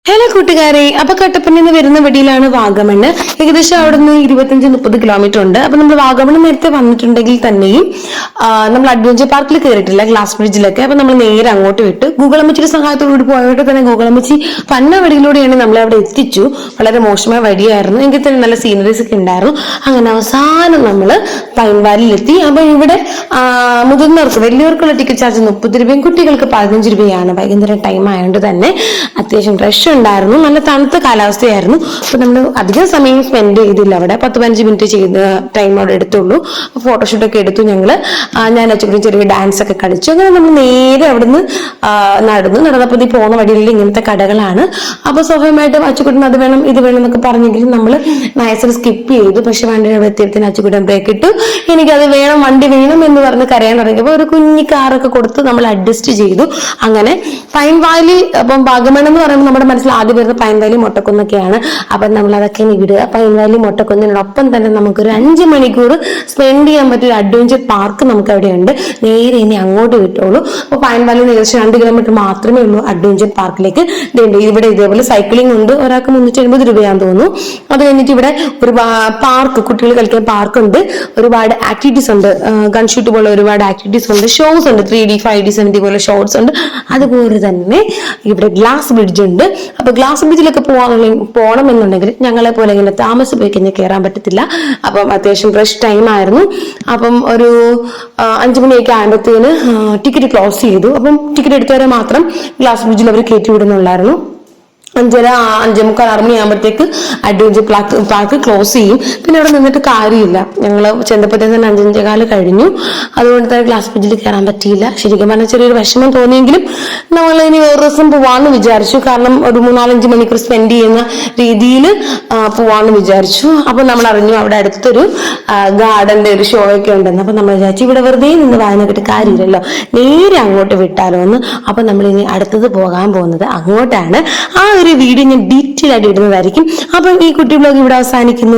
Hello കൂട്ടുകാരെ, അപ്പൊ കട്ടപ്പനയിൽ നിന്ന് വരുന്ന വഴിയിലാണ് വാഗമണ്. ഏകദേശം അവിടെ നിന്ന് 25-30 കിലോമീറ്റർ ഉണ്ട്. അപ്പൊ നമ്മൾ വാഗമണ് നേരത്തെ വന്നിട്ടുണ്ടെങ്കിൽ തന്നെയും നമ്മൾ അഡ്വഞ്ചർ പാർക്കിൽ കയറിയിട്ടില്ല, ഗ്ലാസ് ബ്രിഡ്ജിലൊക്കെ. അപ്പൊ നമ്മൾ നേരെ അങ്ങോട്ട് വിട്ട് ഗൂഗിൾ അമ്മച്ചിയുടെ സഹായത്തോടുകൂടി പോയിട്ട് തന്നെ ഗൂഗിൾ അമ്മച്ചി പന്ന വഴിയിലൂടെയാണ് നമ്മളെ അവിടെ എത്തിച്ചു. വളരെ മോശമായ വഴിയായിരുന്നു, എങ്കിൽ തന്നെ നല്ല സീനറീസ് ഒക്കെ ഉണ്ടായിരുന്നു. അങ്ങനെ അവസാനം നമ്മൾ പൈൻവാലിയിലെത്തി. അപ്പൊ ഇവിടെ മുതിർന്നവർക്ക് വലിയവർക്കുള്ള ടിക്കറ്റ് ചാർജ് 30 രൂപയും കുട്ടികൾക്ക് 15 രൂപയാണ്. വൈകുന്നേരം ടൈം ആയതുകൊണ്ട് തന്നെ അത്യാവശ്യം റഷ് ഉണ്ടായിരുന്നു. നല്ല തണുത്ത കാലാവസ്ഥയായിരുന്നു. അപ്പൊ നമ്മൾ അധികം സമയം സ്പെൻഡ് ചെയ്തില്ല അവിടെ. 10-15 മിനിറ്റ് ചെയ്ത് ടൈം അവിടെ എടുത്തുള്ളൂ. ഫോട്ടോഷൂട്ടൊക്കെ എടുത്തു ഞങ്ങള്. ഞാൻ അച്ചുകൂടി ചെറിയ ഡാൻസ് ഒക്കെ കളിച്ചു. അങ്ങനെ നമ്മൾ നേരെ അവിടുന്ന് നടന്നപ്പോൾ ഈ പോകുന്ന വഴിയിൽ ഇങ്ങനത്തെ കടകളാണ്. അപ്പൊ സ്വാഭാവികമായിട്ടും അച്ചുകൂട്ടൻ അത് വേണം ഇത് വേണം എന്നൊക്കെ പറഞ്ഞെങ്കിലും നമ്മൾ നൈസർ സ്കിപ്പ് ചെയ്തു. പക്ഷെ വണ്ടി അവിടെ എത്തിയത്തിന് അച്ചുകൂട്ടൻ ബ്രേക്ക് ഇട്ടു. എനിക്കത് വേണം, വണ്ടി വേണം എന്ന് പറഞ്ഞ് കരയാൻ തുടങ്ങിയപ്പോൾ ഒരു കുഞ്ഞി കാറൊക്കെ കൊടുത്ത് നമ്മൾ അഡ്ജസ്റ്റ് ചെയ്തു. അങ്ങനെ പൈൻ വാലി, അപ്പം വാഗമൺ എന്ന് പറയുമ്പോൾ നമ്മുടെ മനസ്സിൽ ആദ്യം വരുന്ന പൈൻ വാലി മൊട്ടക്കുന്നൊക്കെയാണ്. അപ്പൊ നമ്മൾ അതൊക്കെ ഇനി വിടുക. പൈൻ വാലി മൊട്ടക്കുന്നതിനോടൊപ്പം തന്നെ നമുക്കൊരു 5 മണിക്കൂർ സ്പെൻഡ് ചെയ്യാൻ പറ്റിയ ഒരു അഡ്വഞ്ചർ പാർക്ക് നമുക്ക് അവിടെ ഉണ്ട്. നേരെ ഇനി അങ്ങോട്ട് വിട്ടോളൂ. അപ്പൊ പൈൻ വാലി ഏകദേശം 2 കിലോമീറ്റർ മാത്രമേ ഉള്ളൂ അഡ്വഞ്ചർ പാർക്കിലേക്ക്. ഇവിടെ ഇതേപോലെ സൈക്ലിംഗ് ഉണ്ട്. ഒരാൾക്ക് 380 രൂപയാന്ന് തോന്നുന്നു. അത് കഴിഞ്ഞിട്ട് ഇവിടെ ഒരു പാർക്ക്, കുട്ടികൾ കളിക്കാൻ പാർക്ക് ഉണ്ട്. ഒരുപാട് ആക്ടിവിറ്റീസ് ഉണ്ട്. ഗൺഷൂട്ട് പോലെ ഒരുപാട് ആക്ടിവിറ്റീസ് ഉണ്ട്. ഷോസ് ഉണ്ട്, 3D 5D 7D പോലെ ഷോസ് ഉണ്ട്. അതുപോലെ തന്നെ ഇവിടെ ഗ്ലാസ് ബ്രിഡ്ജ് ഉണ്ട്. അപ്പൊ ഗ്ലാസ് ബ്രിഡ്ജിലൊക്കെ പോകണമെന്നുണ്ടെങ്കിൽ ഞങ്ങളെ പോലെ ഇങ്ങനെ താമസം പോയി കഴിഞ്ഞാൽ കയറാൻ പറ്റത്തില്ല. അപ്പം അത്യാവശ്യം റഷ് ടൈം ആയിരുന്നു. അപ്പം ഒരു 5 മണിയൊക്കെ ആകുമ്പോഴത്തേന് ടിക്കറ്റ് ക്ലോസ് ചെയ്തു. അപ്പം ടിക്കറ്റ് എടുത്തവരെ മാത്രം ഗ്ലാസ് ബ്രിഡ്ജിൽ അവർ കയറ്റി വിടുന്നുണ്ടായിരുന്നു. 5:30, 5:45, 6 മണിയാകുമ്പോഴത്തേക്ക് അഡ്വഞ്ചർ പാർക്ക് ക്ലോസ് ചെയ്യും. പിന്നെ അവിടെ നിന്നിട്ട് കാര്യമില്ല. ഞങ്ങൾ ചെന്നപ്പോഴത്തേക്ക് തന്നെ 5:45 കഴിഞ്ഞു. അതുകൊണ്ട് തന്നെ ഗ്ലാസ് ബ്രിഡ്ജിൽ കയറാൻ പറ്റിയില്ല. ശരിക്കും പറഞ്ഞാൽ ചെറിയൊരു വിഷമം തോന്നിയെങ്കിലും നമ്മൾ ഇനി വേറെ ദിവസം പോവാന്ന് വിചാരിച്ചു. കാരണം ഒരു 3-4-5 മണിക്കൂർ സ്പെൻഡ് ചെയ്യുന്ന രീതിയിൽ പോവാന്ന് വിചാരിച്ചു. അപ്പൊ നമ്മൾ അറിഞ്ഞു അവിടെ അടുത്തൊരു ഗാർഡന്റെ ഒരു ഷോ ഒക്കെ ഉണ്ടെന്ന്. അപ്പൊ നമ്മൾ വിചാരിച്ചു ഇവിടെ വെറുതെ നിന്ന് വായന കിട്ടി കാര്യമില്ലല്ലോ, നേരെ അങ്ങോട്ട് വിട്ടാലോ എന്ന്. അപ്പൊ നമ്മൾ ഇനി അടുത്തത് പോകാൻ പോകുന്നത് അങ്ങോട്ടാണ്. ആ ഒരു വീഡിയോ ഞാൻ ഡീറ്റെയിൽ ആയിട്ട് ഇടുന്നതായിരിക്കും. അപ്പൊ ഈ കുട്ടി ബ്ലോഗ് ഇവിടെ അവസാനിക്കുന്നു.